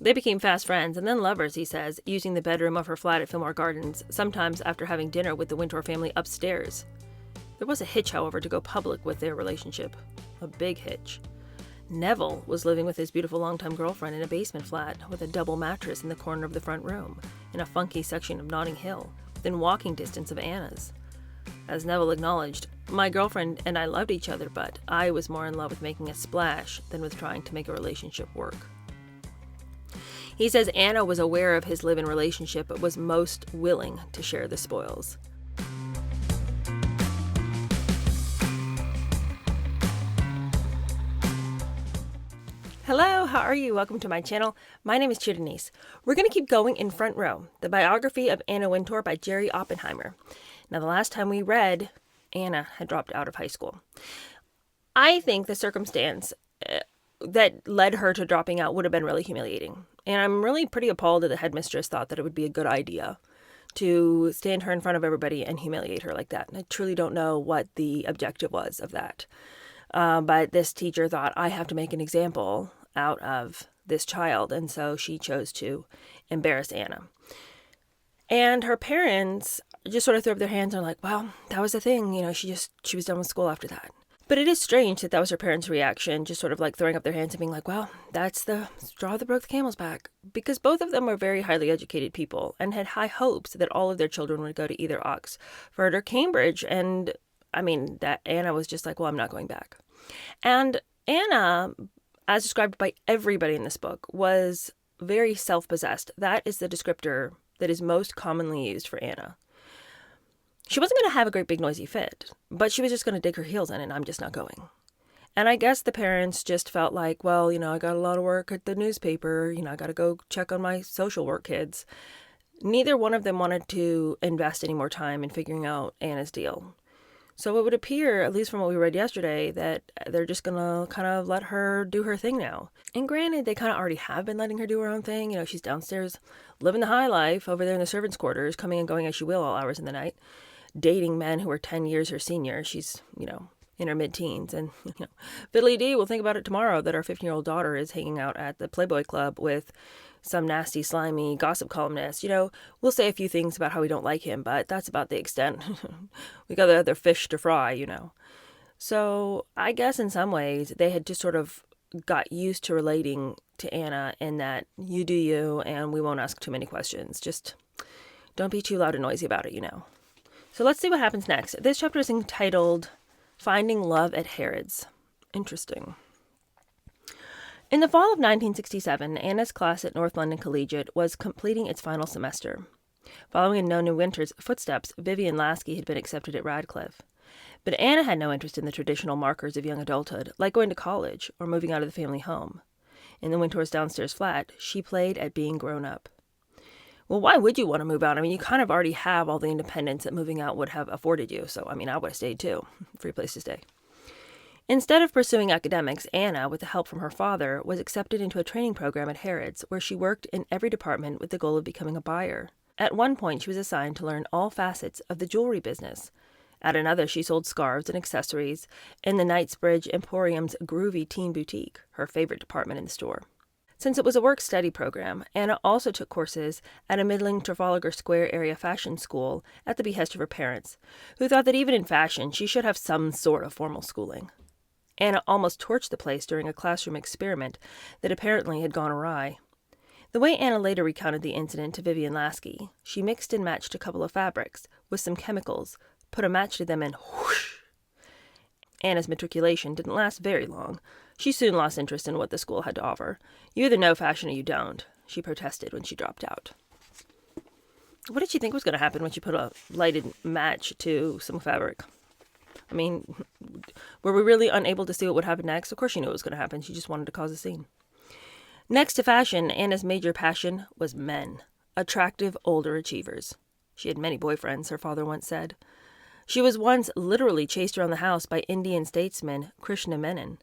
They became fast friends and then lovers, he says, using the bedroom of her flat at Fillmore Gardens, sometimes after having dinner with the Wintour family upstairs. There was a hitch, however, to go public with their relationship. A big hitch. Neville was living with his beautiful longtime girlfriend in a basement flat with a double mattress in the corner of the front room, in a funky section of Notting Hill, within walking distance of Anna's. As Neville acknowledged, "My girlfriend and I loved each other, but I was more in love with making a splash than with trying to make a relationship work." He says Anna was aware of his live-in relationship but was most willing to share the spoils. Hello, how are you? Welcome to my channel. My name is Denise. We're going to keep going in Front Row, the biography of Anna Wintour by Jerry Oppenheimer. Now, the last time we read, Anna had dropped out of high school. I think the circumstance that led her to dropping out would have been really humiliating. And I'm really pretty appalled that the headmistress thought that it would be a good idea to stand her in front of everybody and humiliate her like that. And I truly don't know what the objective was of that. But this teacher thought, I have to make an example out of this child. And so she chose to embarrass Anna. And her parents just sort of threw up their hands and were like, well, that was the thing. You know, she was done with school after that. But it is strange that was her parents' reaction, just sort of like throwing up their hands and being like, well, that's the straw that broke the camel's back. Because both of them were very highly educated people and had high hopes that all of their children would go to either Oxford or Cambridge. And I mean, that Anna was just like, well, I'm not going back. And Anna, as described by everybody in this book, was very self-possessed. That is the descriptor that is most commonly used for Anna. She wasn't going to have a great big noisy fit, but she was just going to dig her heels in, and I'm just not going. And I guess the parents just felt like, well, you know, I got a lot of work at the newspaper. You know, I got to go check on my social work kids. Neither one of them wanted to invest any more time in figuring out Anna's deal. So it would appear, at least from what we read yesterday, that they're just going to kind of let her do her thing now. And granted, they kind of already have been letting her do her own thing. You know, she's downstairs living the high life over there in the servants' quarters, coming and going as she will all hours in the night, dating men who are 10 years her senior. She's, you know, in her mid-teens. And, you know, Fiddly D will think about it tomorrow that our 15-year-old daughter is hanging out at the Playboy Club with some nasty, slimy gossip columnist. You know, we'll say a few things about how we don't like him, but that's about the extent. We got the other fish to fry, you know. So I guess in some ways they had just sort of got used to relating to Anna in that you do you and we won't ask too many questions. Just don't be too loud and noisy about it, you know. So let's see what happens next. This chapter is entitled Finding Love at Harrods. Interesting. In the fall of 1967, Anna's class at North London Collegiate was completing its final semester. Following in Nona Wintour's footsteps, Vivian Lasky had been accepted at Radcliffe. But Anna had no interest in the traditional markers of young adulthood, like going to college or moving out of the family home. In the Wintour's downstairs flat, she played at being grown up. Well, why would you want to move out? I mean, you kind of already have all the independence that moving out would have afforded you. So, I mean, I would have stayed too. Free place to stay. Instead of pursuing academics, Anna, with the help from her father, was accepted into a training program at Harrods, where she worked in every department with the goal of becoming a buyer. At one point, she was assigned to learn all facets of the jewelry business. At another, she sold scarves and accessories in the Knightsbridge Emporium's groovy teen boutique, her favorite department in the store. Since it was a work-study program, Anna also took courses at a middling Trafalgar Square area fashion school at the behest of her parents, who thought that even in fashion she should have some sort of formal schooling. Anna almost torched the place during a classroom experiment that apparently had gone awry. The way Anna later recounted the incident to Vivian Lasky, she mixed and matched a couple of fabrics with some chemicals, put a match to them, and whoosh! Anna's matriculation didn't last very long. She soon lost interest in what the school had to offer. You either know fashion or you don't, she protested when she dropped out. What did she think was going to happen when she put a lighted match to some fabric? I mean, were we really unable to see what would happen next? Of course she knew what was going to happen. She just wanted to cause a scene. Next to fashion, Anna's major passion was men, attractive older achievers. She had many boyfriends, her father once said. She was once literally chased around the house by Indian statesman Krishna Menon.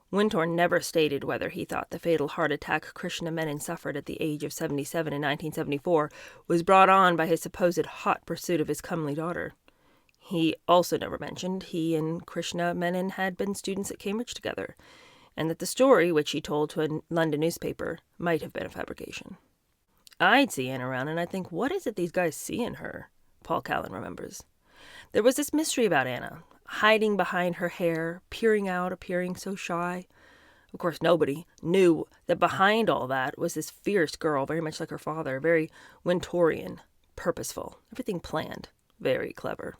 Wintour never stated whether he thought the fatal heart attack Krishna Menon suffered at the age of 77 in 1974 was brought on by his supposed hot pursuit of his comely daughter. He also never mentioned he and Krishna Menon had been students at Cambridge together, and that the story, which she told to a London newspaper, might have been a fabrication. I'd see Anne around and I'd think, what is it these guys see in her? Paul Callan remembers. There was this mystery about Anna, hiding behind her hair, peering out, appearing so shy. Of course, nobody knew that behind all that was this fierce girl, very much like her father, very Wintourian, purposeful, everything planned, very clever.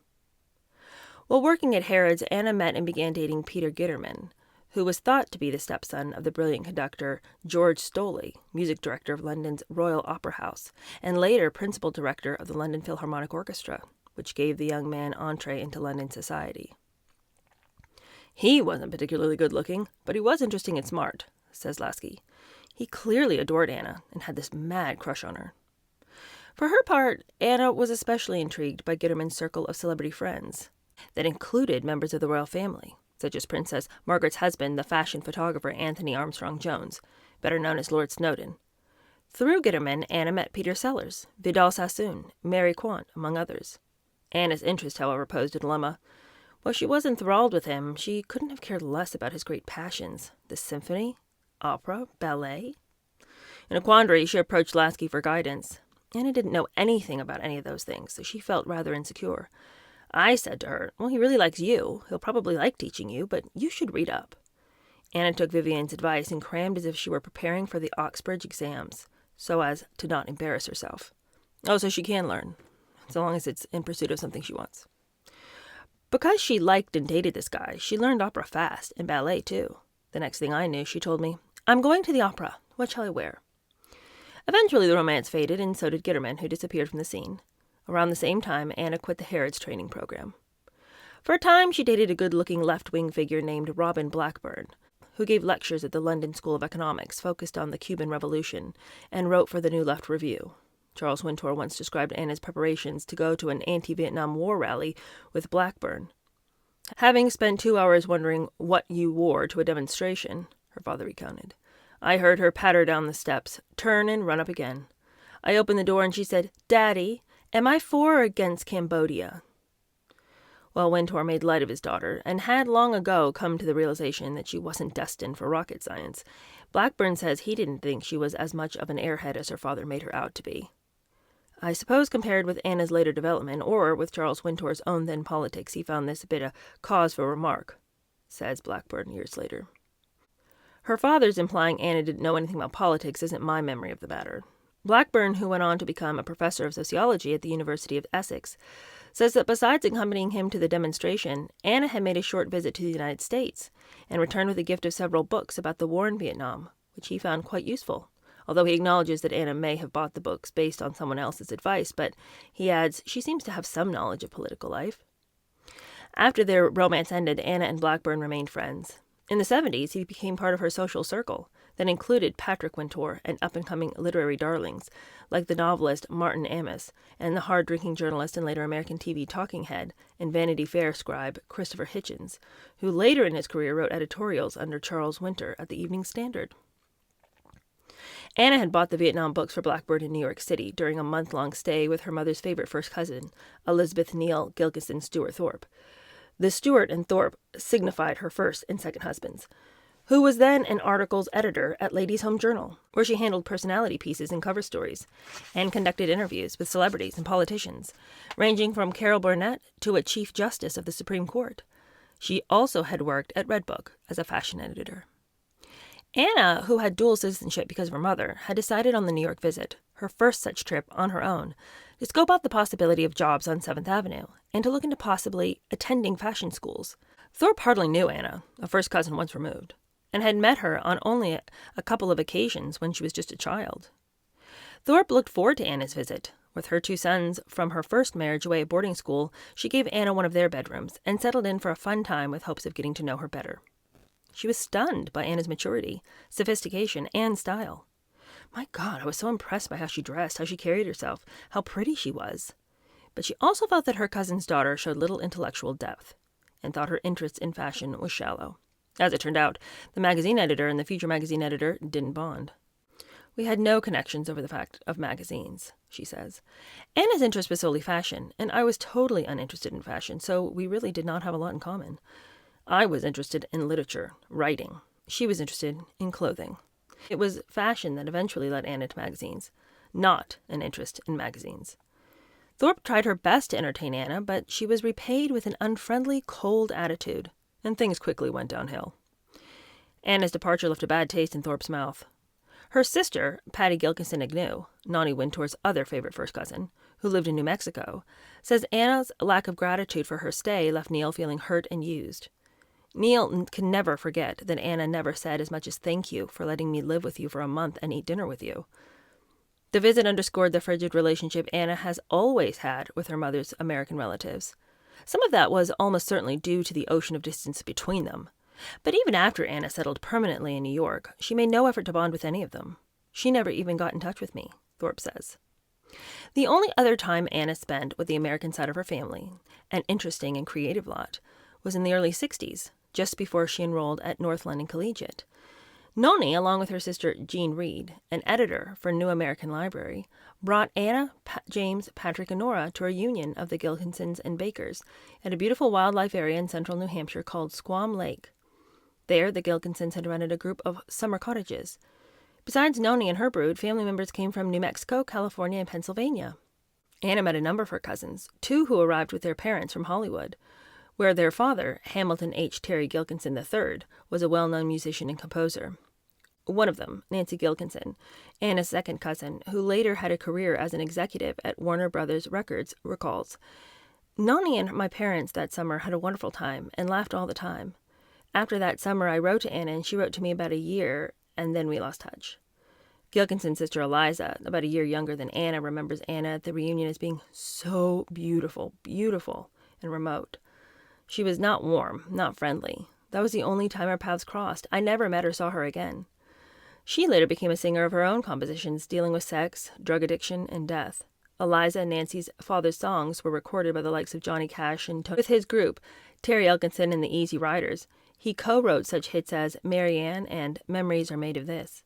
While working at Harrods, Anna met and began dating Peter Gitterman, who was thought to be the stepson of the brilliant conductor George Stoley, music director of London's Royal Opera House, and later principal director of the London Philharmonic Orchestra, which gave the young man entree into London society. He wasn't particularly good-looking, but he was interesting and smart, says Lasky. He clearly adored Anna and had this mad crush on her. For her part, Anna was especially intrigued by Gitterman's circle of celebrity friends that included members of the royal family, such as Princess Margaret's husband, the fashion photographer Anthony Armstrong Jones, better known as Lord Snowdon. Through Gitterman, Anna met Peter Sellers, Vidal Sassoon, Mary Quant, among others. Anna's interest, however, posed a dilemma. While she was enthralled with him, she couldn't have cared less about his great passions, the symphony, opera, ballet. In a quandary, she approached Lasky for guidance. Anna didn't know anything about any of those things, so she felt rather insecure. I said to her, well, he really likes you. He'll probably like teaching you, but you should read up. Anna took Vivian's advice and crammed as if she were preparing for the Oxbridge exams, so as to not embarrass herself. Oh, so she can learn, so long as it's in pursuit of something she wants. Because she liked and dated this guy, she learned opera fast, and ballet too. The next thing I knew, she told me, I'm going to the opera. What shall I wear? Eventually the romance faded, and so did Gitterman, who disappeared from the scene. Around the same time, Anna quit the Harrods training program. For a time, she dated a good-looking left-wing figure named Robin Blackburn, who gave lectures at the London School of Economics focused on the Cuban Revolution and wrote for the New Left Review. Charles Wintour once described Anna's preparations to go to an anti-Vietnam War rally with Blackburn. Having spent 2 hours wondering what you wore to a demonstration, her father recounted, I heard her patter down the steps, turn and run up again. I opened the door and she said, Daddy, am I for or against Cambodia? Well, Wintour made light of his daughter and had long ago come to the realization that she wasn't destined for rocket science. Blackburn says he didn't think she was as much of an airhead as her father made her out to be. I suppose compared with Anna's later development, or with Charles Wintour's own then politics, he found this a bit of cause for remark, says Blackburn years later. Her father's implying Anna didn't know anything about politics isn't my memory of the matter. Blackburn, who went on to become a professor of sociology at the University of Essex, says that besides accompanying him to the demonstration, Anna had made a short visit to the United States and returned with a gift of several books about the war in Vietnam, which he found quite useful. Although he acknowledges that Anna may have bought the books based on someone else's advice, but he adds she seems to have some knowledge of political life. After their romance ended, Anna and Blackburn remained friends. In the 70s, he became part of her social circle that included Patrick Wintour and up-and-coming literary darlings like the novelist Martin Amis and the hard-drinking journalist and later American TV talking head and Vanity Fair scribe Christopher Hitchens, who later in his career wrote editorials under Charles Winter at the Evening Standard. Anna had bought the Vietnam books for Blackburn in New York City during a month-long stay with her mother's favorite first cousin, Elizabeth Neal Gilkison Stewart Thorpe. The Stewart and Thorpe signified her first and second husbands, who was then an articles editor at Ladies' Home Journal, where she handled personality pieces and cover stories, and conducted interviews with celebrities and politicians, ranging from Carol Burnett to a Chief Justice of the Supreme Court. She also had worked at Redbook as a fashion editor. Anna, who had dual citizenship because of her mother, had decided on the New York visit, her first such trip on her own, to scope out the possibility of jobs on 7th Avenue and to look into possibly attending fashion schools. Thorpe hardly knew Anna, a first cousin once removed, and had met her on only a couple of occasions when she was just a child. Thorpe looked forward to Anna's visit. With her 2 sons from her first marriage away at boarding school, she gave Anna one of their bedrooms and settled in for a fun time with hopes of getting to know her better. She was stunned by Anna's maturity, sophistication, and style. My God, I was so impressed by how she dressed, how she carried herself, how pretty she was. But she also felt that her cousin's daughter showed little intellectual depth, and thought her interest in fashion was shallow. As it turned out, the magazine editor and the future magazine editor didn't bond. We had no connections over the fact of magazines, she says. Anna's interest was solely fashion, and I was totally uninterested in fashion, so we really did not have a lot in common. I was interested in literature, writing. she was interested in clothing. It was fashion that eventually led Anna to magazines, not an interest in magazines. Thorpe tried her best to entertain Anna, but she was repaid with an unfriendly, cold attitude, and things quickly went downhill. Anna's departure left a bad taste in Thorpe's mouth. Her sister, Patty Gilkinson Agnew, Nonnie Wintour's other favorite first cousin, who lived in New Mexico, says Anna's lack of gratitude for her stay left Neil feeling hurt and used. Neil can never forget that Anna never said as much as thank you for letting me live with you for a month and eat dinner with you. The visit underscored the frigid relationship Anna has always had with her mother's American relatives. Some of that was almost certainly due to the ocean of distance between them. But even after Anna settled permanently in New York, she made no effort to bond with any of them. She never even got in touch with me, Thorpe says. The only other time Anna spent with the American side of her family, an interesting and creative lot, was in the early 60s, just before she enrolled at North London Collegiate. Noni, along with her sister Jean Reed, an editor for New American Library, brought Anna, James, Patrick, and Nora to a reunion of the Gilkinsons and Bakers at a beautiful wildlife area in central New Hampshire called Squam Lake. There, the Gilkinsons had rented a group of summer cottages. Besides Noni and her brood, family members came from New Mexico, California, and Pennsylvania. Anna met a number of her cousins, two who arrived with their parents from Hollywood, where their father, Hamilton H. Terry Gilkinson III, was a well-known musician and composer. One of them, Nancy Gilkinson, Anna's second cousin, who later had a career as an executive at Warner Brothers Records, recalls, "Noni and my parents that summer had a wonderful time and laughed all the time. After that summer, I wrote to Anna, and she wrote to me about a year, and then we lost touch." Gilkinson's sister Eliza, about a year younger than Anna, remembers Anna at the reunion as being so beautiful, and remote. She was not warm, not friendly. That was the only time our paths crossed. I never met or saw her again. She later became a singer of her own compositions, dealing with sex, drug addiction, and death. Eliza and Nancy's father's songs were recorded by the likes of Johnny Cash and Tony. With his group, Terry Elkinson and the Easy Riders, he co-wrote such hits as Mary Ann and Memories Are Made of This.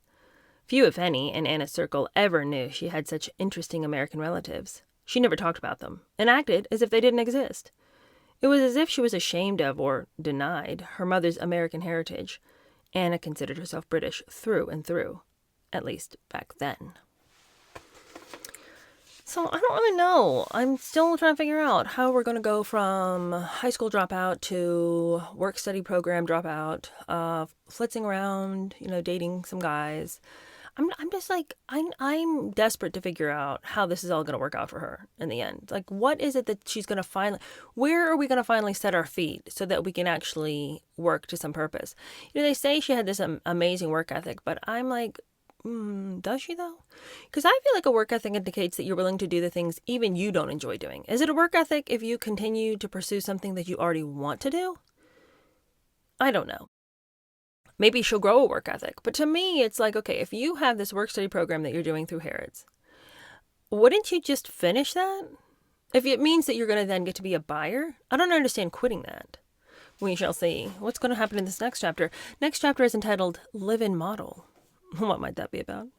Few, if any, in Anna's circle ever knew she had such interesting American relatives. She never talked about them, and acted as if they didn't exist. It was as if she was ashamed of, or denied, her mother's American heritage. Anna considered herself British through and through, at least back then. So I don't really know. I'm still trying to figure out how we're going to go from high school dropout to work-study program dropout, flitzing around, dating some guys. I'm just like, I'm desperate to figure out how this is all going to work out for her in the end. Like, what is it that she's going to finally, where are we going to finally set our feet so that we can actually work to some purpose? They say she had this amazing work ethic, but I'm like, does she though? Because I feel like a work ethic indicates that you're willing to do the things even you don't enjoy doing. Is it a work ethic if you continue to pursue something that you already want to do? I don't know. Maybe she'll grow a work ethic. But to me, it's like, okay, if you have this work-study program that you're doing through Harrods, wouldn't you just finish that? If it means that you're going to then get to be a buyer, I don't understand quitting that. We shall see. What's going to happen in this next chapter? Next chapter is entitled Live-In Model. What might that be about?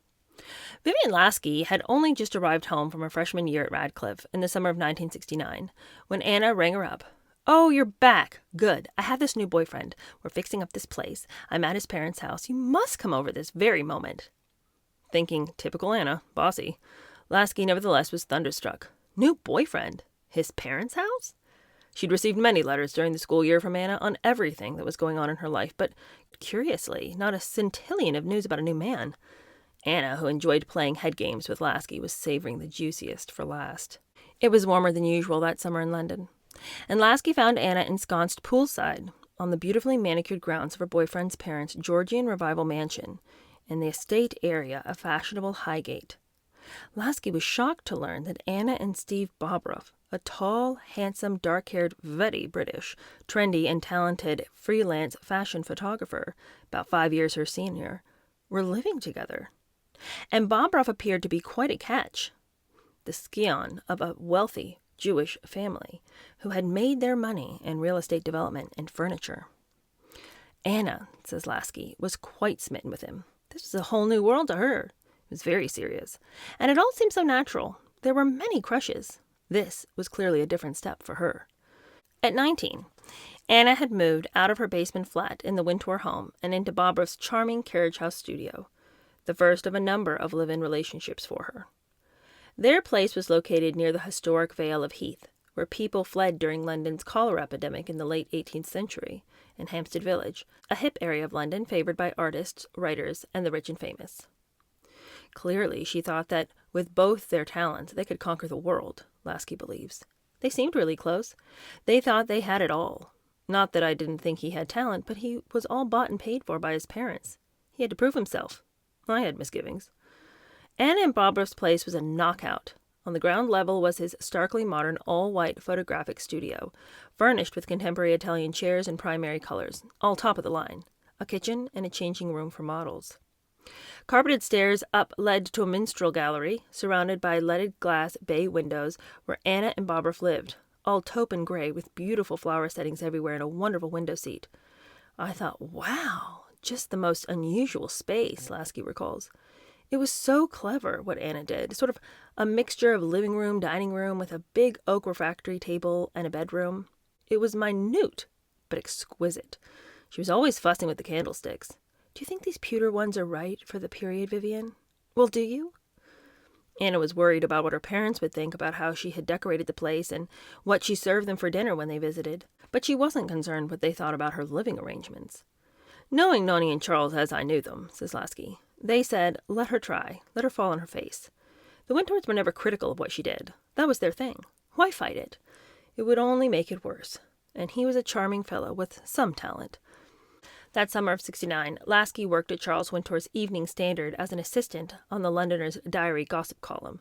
Vivian Lasky had only just arrived home from her freshman year at Radcliffe in the summer of 1969 when Anna rang her up. "Oh, you're back. Good. I have this new boyfriend. We're fixing up this place. I'm at his parents' house. You must come over this very moment." Thinking, typical Anna, bossy, Lasky nevertheless was thunderstruck. New boyfriend? His parents' house? She'd received many letters during the school year from Anna on everything that was going on in her life, but curiously, not a scintillion of news about a new man. Anna, who enjoyed playing head games with Lasky, was savoring the juiciest for last. It was warmer than usual that summer in London, and Lasky found Anna ensconced poolside on the beautifully manicured grounds of her boyfriend's parents' Georgian Revival mansion in the estate area of fashionable Highgate. Lasky was shocked to learn that Anna and Steve Bobroff, a tall, handsome, dark-haired, very British, trendy, and talented freelance fashion photographer, about 5 years her senior, were living together. And Bobroff appeared to be quite a catch, the scion of a wealthy Jewish family who had made their money in real estate development and furniture. Anna, says Lasky, was quite smitten with him. This was a whole new world to her. It was very serious, and it all seemed so natural. There were many crushes. This was clearly a different step for her. At 19, Anna had moved out of her basement flat in the Wintour home and into Barbara's charming carriage house studio, the first of a number of live-in relationships for her. Their place was located near the historic Vale of Heath, where people fled during London's cholera epidemic in the late 18th century, in Hampstead Village, a hip area of London favored by artists, writers, and the rich and famous. Clearly, she thought that with both their talents, they could conquer the world, Lasky believes. They seemed really close. They thought they had it all. Not that I didn't think he had talent, but he was all bought and paid for by his parents. He had to prove himself. I had misgivings. Anna and Barbara's place was a knockout. On the ground level was his starkly modern all-white photographic studio, furnished with contemporary Italian chairs and primary colors, all top of the line, a kitchen and a changing room for models. Carpeted stairs up led to a minstrel gallery, surrounded by leaded glass bay windows, where Anna and Barbara lived, all taupe and gray, with beautiful flower settings everywhere and a wonderful window seat. I thought, wow, just the most unusual space, Lasky recalls. It was so clever what Anna did, sort of a mixture of living room, dining room, with a big oak refractory table and a bedroom. It was minute, but exquisite. She was always fussing with the candlesticks. Do you think these pewter ones are right for the period, Vivian? Well, do you? Anna was worried about what her parents would think about how she had decorated the place and what she served them for dinner when they visited, but she wasn't concerned what they thought about her living arrangements. Knowing Noni and Charles as I knew them, says Lasky, they said, let her try, let her fall on her face. The Wintours were never critical of what she did. That was their thing. Why fight it? It would only make it worse. And he was a charming fellow with some talent. That summer of '69, Lasky worked at Charles Wintour's Evening Standard as an assistant on the Londoner's diary gossip column.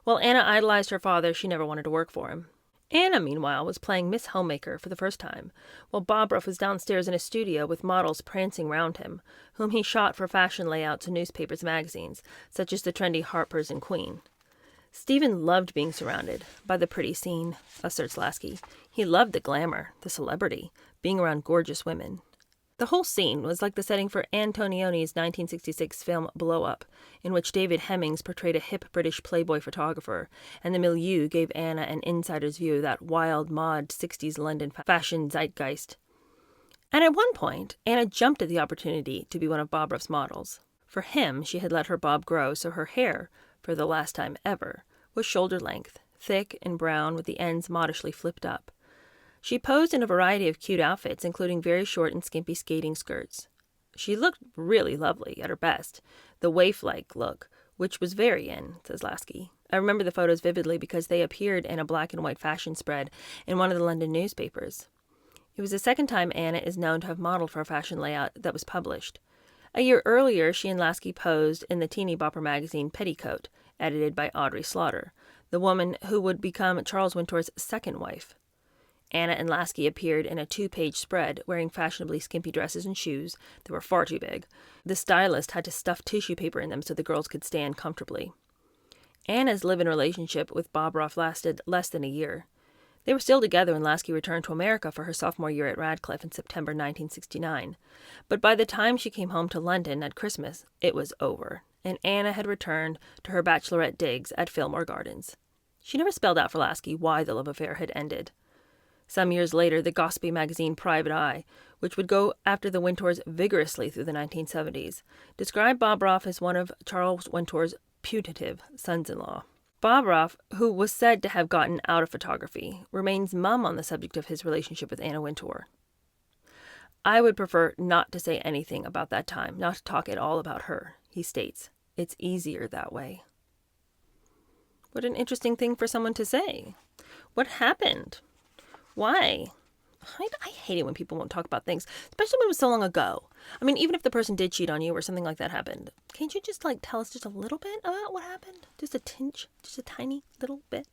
While Anna idolized her father, she never wanted to work for him. Anna, meanwhile, was playing Miss Homemaker for the first time, while Barbara was downstairs in a studio with models prancing round him, whom he shot for fashion layouts in newspapers and magazines, such as the trendy Harper's and Queen. Stephen loved being surrounded by the pretty scene, asserts Lasky. He loved the glamour, the celebrity, being around gorgeous women. The whole scene was like the setting for Antonioni's 1966 film Blow Up, in which David Hemmings portrayed a hip British Playboy photographer, and the milieu gave Anna an insider's view of that wild, mod 60s London fashion zeitgeist. And at one point, Anna jumped at the opportunity to be one of Barbara's models. For him, she had let her bob grow, so her hair, for the last time ever, was shoulder length, thick and brown with the ends modishly flipped up. She posed in a variety of cute outfits, including very short and skimpy skating skirts. She looked really lovely at her best, the waif-like look, which was very in, says Lasky. I remember the photos vividly because they appeared in a black and white fashion spread in one of the London newspapers. It was the second time Anna is known to have modeled for a fashion layout that was published. A year earlier, she and Lasky posed in the teeny bopper magazine Petticoat, edited by Audrey Slaughter, the woman who would become Charles Wintour's second wife. Anna and Lasky appeared in a 2-page spread, wearing fashionably skimpy dresses and shoes that were far too big. The stylist had to stuff tissue paper in them so the girls could stand comfortably. Anna's live-in relationship with Bob Roth lasted less than a year. They were still together when Lasky returned to America for her sophomore year at Radcliffe in September 1969. But by the time she came home to London at Christmas, it was over, and Anna had returned to her bachelorette digs at Fillmore Gardens. She never spelled out for Lasky why the love affair had ended. Some years later, the gossipy magazine Private Eye, which would go after the Wintours vigorously through the 1970s, described Bob Roth as one of Charles Wintour's putative sons-in-law. Bob Roth, who was said to have gotten out of photography, remains mum on the subject of his relationship with Anna Wintour. I would prefer not to say anything about that time, not to talk at all about her, he states. It's easier that way. What an interesting thing for someone to say. What happened? Why? I hate it when people won't talk about things, especially when it was so long ago. I mean, even if the person did cheat on you or something like that happened, can't you just tell us just a little bit about what happened? Just a tinge, just a tiny little bit.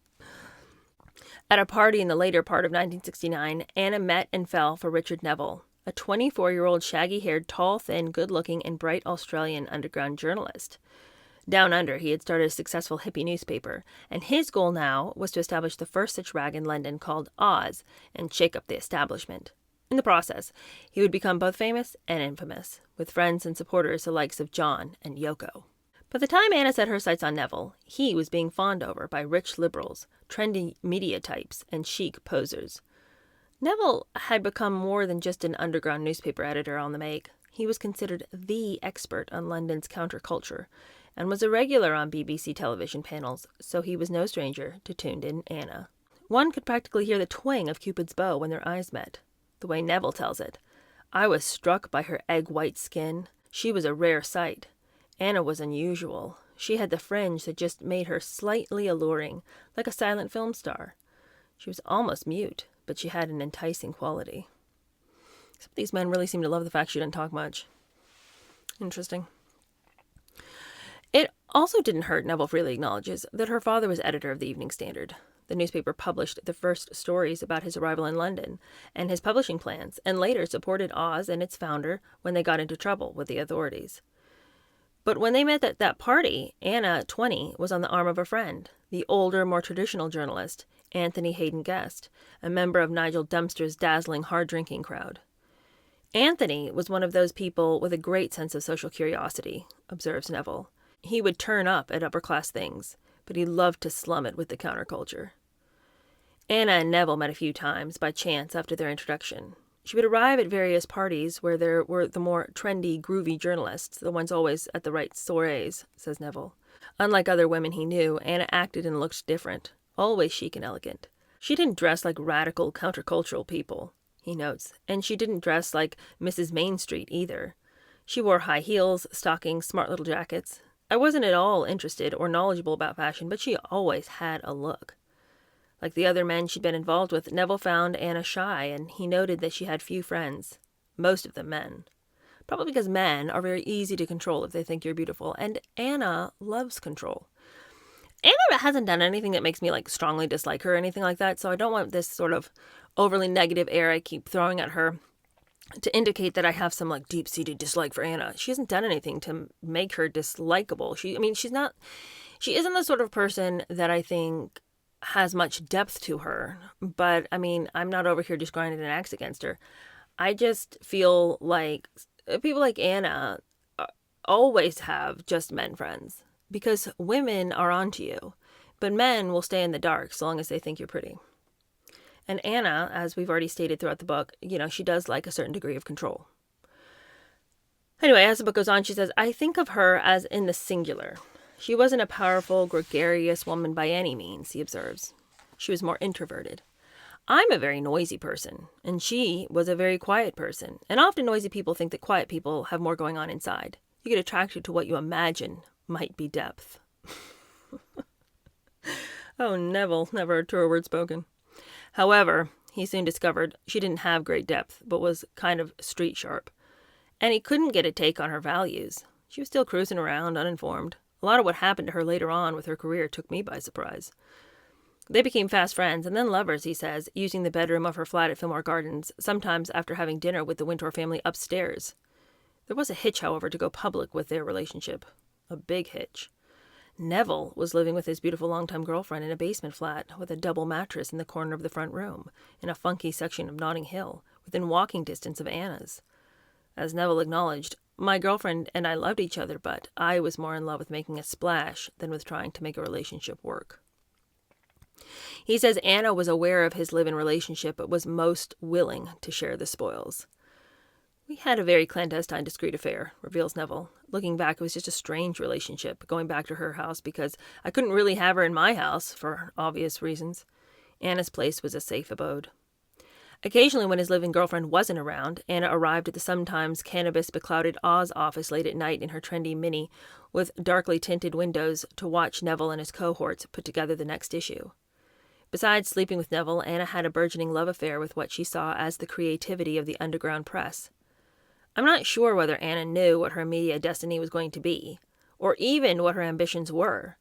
At a party in the later part of 1969, Anna met and fell for Richard Neville, a 24-year-old shaggy-haired, tall, thin, good-looking, and bright Australian underground journalist. Down under, he had started a successful hippie newspaper, and his goal now was to establish the first such rag in London called Oz and shake up the establishment. In the process, he would become both famous and infamous, with friends and supporters the likes of John and Yoko. By the time Anna set her sights on Neville, he was being fawned over by rich liberals, trendy media types, and chic posers. Neville had become more than just an underground newspaper editor on the make. He was considered the expert on London's counterculture and was a regular on BBC television panels, so he was no stranger to tuned-in Anna. One could practically hear the twang of Cupid's bow when their eyes met. The way Neville tells it, "I was struck by her egg-white skin. She was a rare sight. Anna was unusual. She had the fringe that just made her slightly alluring, like a silent film star. She was almost mute, but she had an enticing quality." Some of these men really seem to love the fact she didn't talk much. Interesting. It also didn't hurt, Neville freely acknowledges, that her father was editor of the Evening Standard. The newspaper published the first stories about his arrival in London and his publishing plans, and later supported Oz and its founder when they got into trouble with the authorities. But when they met at that party, Anna, 20, was on the arm of a friend, the older, more traditional journalist, Anthony Hayden Guest, a member of Nigel Dempster's dazzling hard-drinking crowd. Anthony was one of those people with a great sense of social curiosity, observes Neville. He would turn up at upper-class things, but he loved to slum it with the counterculture. Anna and Neville met a few times by chance after their introduction. She would arrive at various parties where there were the more trendy, groovy journalists, the ones always at the right soirees, says Neville. Unlike other women he knew, Anna acted and looked different, always chic and elegant. She didn't dress like radical, countercultural people, he notes, and she didn't dress like Mrs. Main Street either. She wore high heels, stockings, smart little jackets. I wasn't at all interested or knowledgeable about fashion, but she always had a look. Like the other men she'd been involved with, Neville found Anna shy, and he noted that she had few friends, most of them men. Probably because men are very easy to control if they think you're beautiful, and Anna loves control. Anna hasn't done anything that makes me strongly dislike her or anything like that, so I don't want this sort of overly negative air I keep throwing at her to indicate that I have some deep-seated dislike for Anna. She hasn't done anything to make her dislikable. She isn't the sort of person that I think has much depth to her, but I'm not over here just grinding an axe against her. I just feel like people like Anna always have just men friends, because women are onto you, but men will stay in the dark so long as they think you're pretty. And Anna, as we've already stated throughout the book, she does like a certain degree of control. Anyway, as the book goes on, she says, "I think of her as in the singular. She wasn't a powerful, gregarious woman by any means," he observes. She was more introverted. "I'm a very noisy person, and she was a very quiet person. And often noisy people think that quiet people have more going on inside. You get attracted to what you imagine might be depth." Oh, Neville, never a truer word spoken. However, he soon discovered she didn't have great depth, but was kind of street sharp. And he couldn't get a take on her values. She was still cruising around, uninformed. A lot of what happened to her later on with her career took me by surprise. They became fast friends and then lovers, he says, using the bedroom of her flat at Fillmore Gardens, sometimes after having dinner with the Wintour family upstairs. There was a hitch, however, to go public with their relationship. A big hitch. Neville was living with his beautiful longtime girlfriend in a basement flat with a double mattress in the corner of the front room, in a funky section of Notting Hill, within walking distance of Anna's. As Neville acknowledged, "My girlfriend and I loved each other, but I was more in love with making a splash than with trying to make a relationship work." He says Anna was aware of his live-in relationship, but was most willing to share the spoils. "We had a very clandestine, discreet affair," reveals Neville. Looking back, it was just a strange relationship, going back to her house because I couldn't really have her in my house, for obvious reasons. Anna's place was a safe abode. Occasionally, when his live-in girlfriend wasn't around, Anna arrived at the sometimes cannabis-beclouded Oz office late at night in her trendy Mini, with darkly tinted windows, to watch Neville and his cohorts put together the next issue. Besides sleeping with Neville, Anna had a burgeoning love affair with what she saw as the creativity of the underground press. I'm not sure whether Anna knew what her media destiny was going to be, or even what her ambitions were,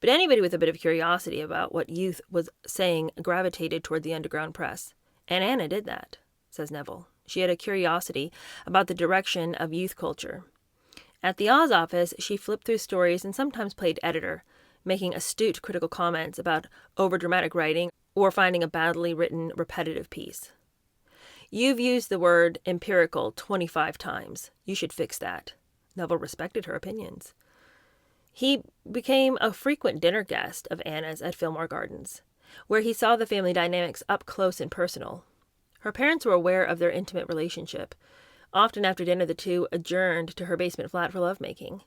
but anybody with a bit of curiosity about what youth was saying gravitated toward the underground press, and Anna did that, says Neville. She had a curiosity about the direction of youth culture. At the Oz office, she flipped through stories and sometimes played editor, making astute critical comments about overdramatic writing or finding a badly written, repetitive piece. "You've used the word empirical 25 times. You should fix that." Neville respected her opinions. He became a frequent dinner guest of Anna's at Fillmore Gardens, where he saw the family dynamics up close and personal. Her parents were aware of their intimate relationship. Often after dinner, the two adjourned to her basement flat for lovemaking.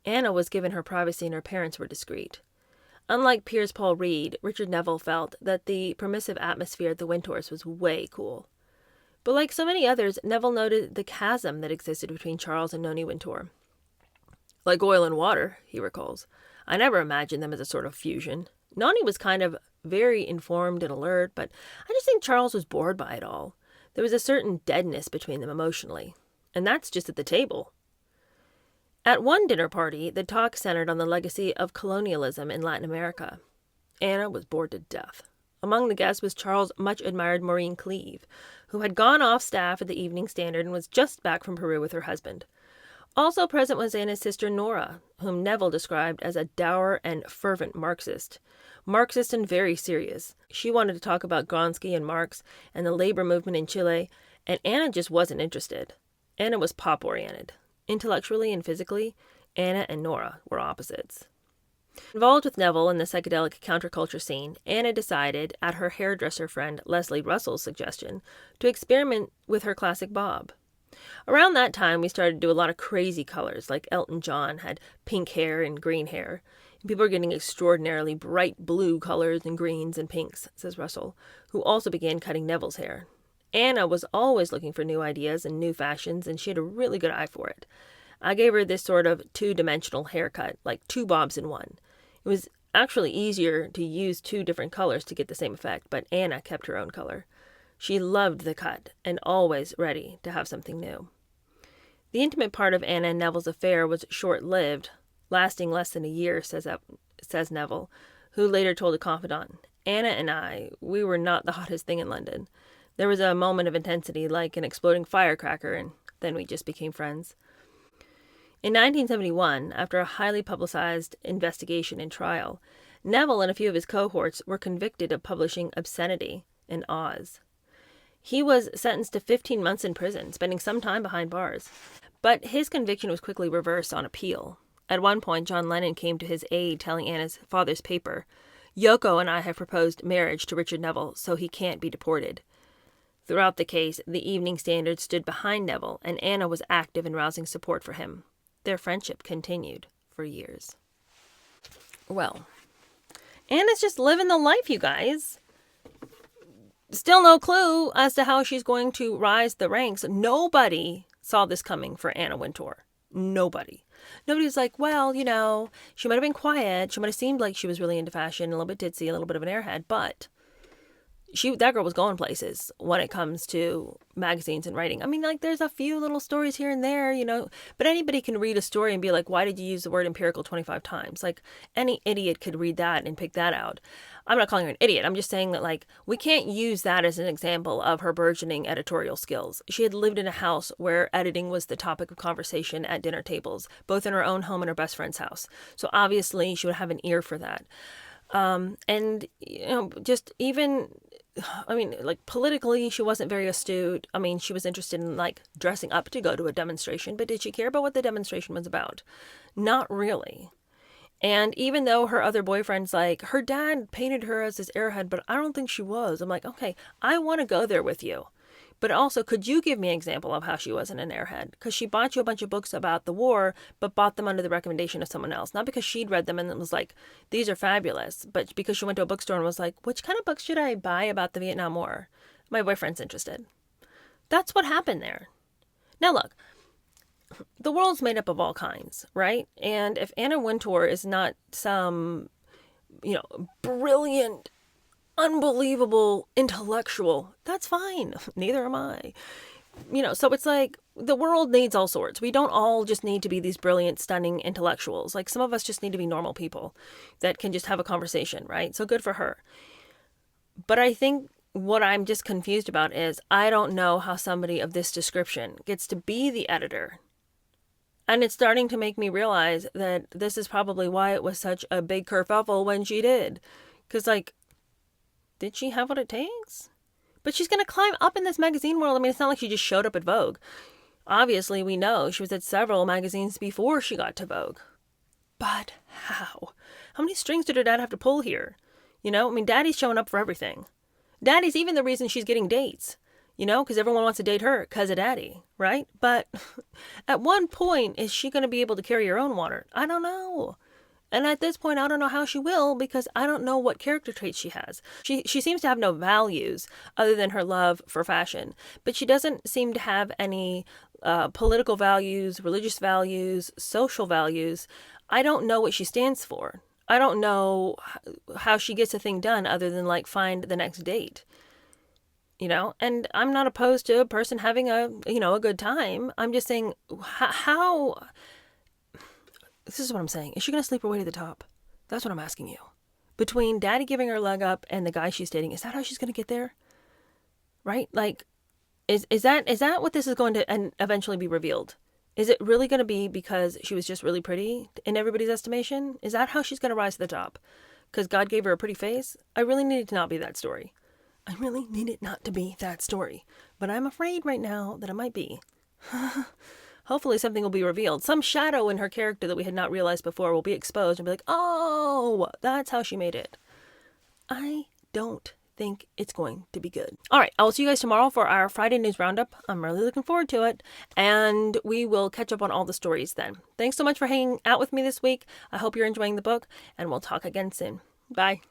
Anna was given her privacy and her parents were discreet. Unlike Piers Paul Reed, Richard Neville felt that the permissive atmosphere at the Wintours was way cool. But like so many others, Neville noted the chasm that existed between Charles and Noni Wintour. Like oil and water, he recalls. I never imagined them as a sort of fusion. Noni was kind of very informed and alert, but I just think Charles was bored by it all. There was a certain deadness between them emotionally. And that's just at the table. At one dinner party, the talk centered on the legacy of colonialism in Latin America. Anna was bored to death. Among the guests was Charles' much-admired Maureen Cleave, who had gone off staff at the Evening Standard and was just back from Peru with her husband. Also present was Anna's sister Nora, whom Neville described as a dour and fervent Marxist. Marxist and very serious. She wanted to talk about Gonski and Marx and the labor movement in Chile, and Anna just wasn't interested. Anna was pop-oriented. Intellectually and physically, Anna and Nora were opposites. Involved with Neville in the psychedelic counterculture scene, Anna decided, at her hairdresser friend Leslie Russell's suggestion, to experiment with her classic bob. Around that time, we started to do a lot of crazy colors, like Elton John had pink hair and green hair. And people were getting extraordinarily bright blue colors and greens and pinks, says Russell, who also began cutting Neville's hair. Anna was always looking for new ideas and new fashions, and she had a really good eye for it. I gave her this sort of two-dimensional haircut, like two bobs in one. It was actually easier to use two different colors to get the same effect, but Anna kept her own color. She loved the cut and always ready to have something new. The intimate part of Anna and Neville's affair was short-lived, lasting less than a year, says Neville, who later told a confidant. Anna and I, we were not the hottest thing in London. There was a moment of intensity, like an exploding firecracker, and then we just became friends. In 1971, after a highly publicized investigation and trial, Neville and a few of his cohorts were convicted of publishing obscenity in Oz. He was sentenced to 15 months in prison, spending some time behind bars. But his conviction was quickly reversed on appeal. At one point, John Lennon came to his aid, telling Anna's father's paper, "Yoko and I have proposed marriage to Richard Neville, so he can't be deported." Throughout the case, the Evening Standard stood behind Neville, and Anna was active in rousing support for him. Their friendship continued for years. Well, Anna's just living the life, you guys. Still no clue as to how she's going to rise the ranks. Nobody saw this coming for Anna Wintour. Nobody. Nobody was like, well, she might have been quiet. She might have seemed like she was really into fashion, a little bit ditzy, a little bit of an airhead, but that girl was going places when it comes to magazines and writing. I mean, like, there's a few little stories here and there, but anybody can read a story and be like, why did you use the word empirical 25 times? Like, any idiot could read that and pick that out. I'm not calling her an idiot. I'm just saying that, like, we can't use that as an example of her burgeoning editorial skills. She had lived in a house where editing was the topic of conversation at dinner tables, both in her own home and her best friend's house. So obviously she would have an ear for that. Just even, like, politically, she wasn't very astute. I mean, she was interested in, like, dressing up to go to a demonstration, but did she care about what the demonstration was about? Not really. And even though her other boyfriend's like, her dad painted her as this airhead, but I don't think she was. I'm like, okay, I want to go there with you. But also, could you give me an example of how she wasn't an airhead? Because she bought you a bunch of books about the war, but bought them under the recommendation of someone else. Not because she'd read them and was like, these are fabulous, but because she went to a bookstore and was like, which kind of books should I buy about the Vietnam War? My boyfriend's interested. That's what happened there. Now look, the world's made up of all kinds, right? And if Anna Wintour is not some, brilliant, unbelievable intellectual, that's fine. Neither am I. So it's like the world needs all sorts. We don't all just need to be these brilliant, stunning intellectuals. Like, some of us just need to be normal people that can just have a conversation, right? So good for her. But I think what I'm just confused about is I don't know how somebody of this description gets to be the editor. And it's starting to make me realize that this is probably why it was such a big kerfuffle when she did. Because, like, did she have what it takes? But she's going to climb up in this magazine world. I mean, it's not like she just showed up at Vogue. Obviously, we know she was at several magazines before she got to Vogue. But how? How many strings did her dad have to pull here? Daddy's showing up for everything. Daddy's even the reason she's getting dates. because everyone wants to date her because of daddy, right? But at one point, is she going to be able to carry her own water? I don't know. And at this point, I don't know how she will, because I don't know what character traits she has. She seems to have no values other than her love for fashion, but she doesn't seem to have any political values, religious values, social values. I don't know what she stands for. I don't know how she gets a thing done other than like find the next date. And I'm not opposed to a person having a good time. I'm just saying, how this is what I'm saying. Is she going to sleep her way to the top? That's what I'm asking you. Between daddy giving her a leg up and the guy she's dating, is that how she's going to get there? Right? Like, is that what this is going to eventually be revealed? Is it really going to be because she was just really pretty in everybody's estimation? Is that how she's going to rise to the top? Because God gave her a pretty face? I really need it to not be that story. I really need it not to be that story. But I'm afraid right now that it might be. Hopefully something will be revealed. Some shadow in her character that we had not realized before will be exposed and be like, oh, that's how she made it. I don't think it's going to be good. All right, I will see you guys tomorrow for our Friday News Roundup. I'm really looking forward to it. And we will catch up on all the stories then. Thanks so much for hanging out with me this week. I hope you're enjoying the book, and we'll talk again soon. Bye.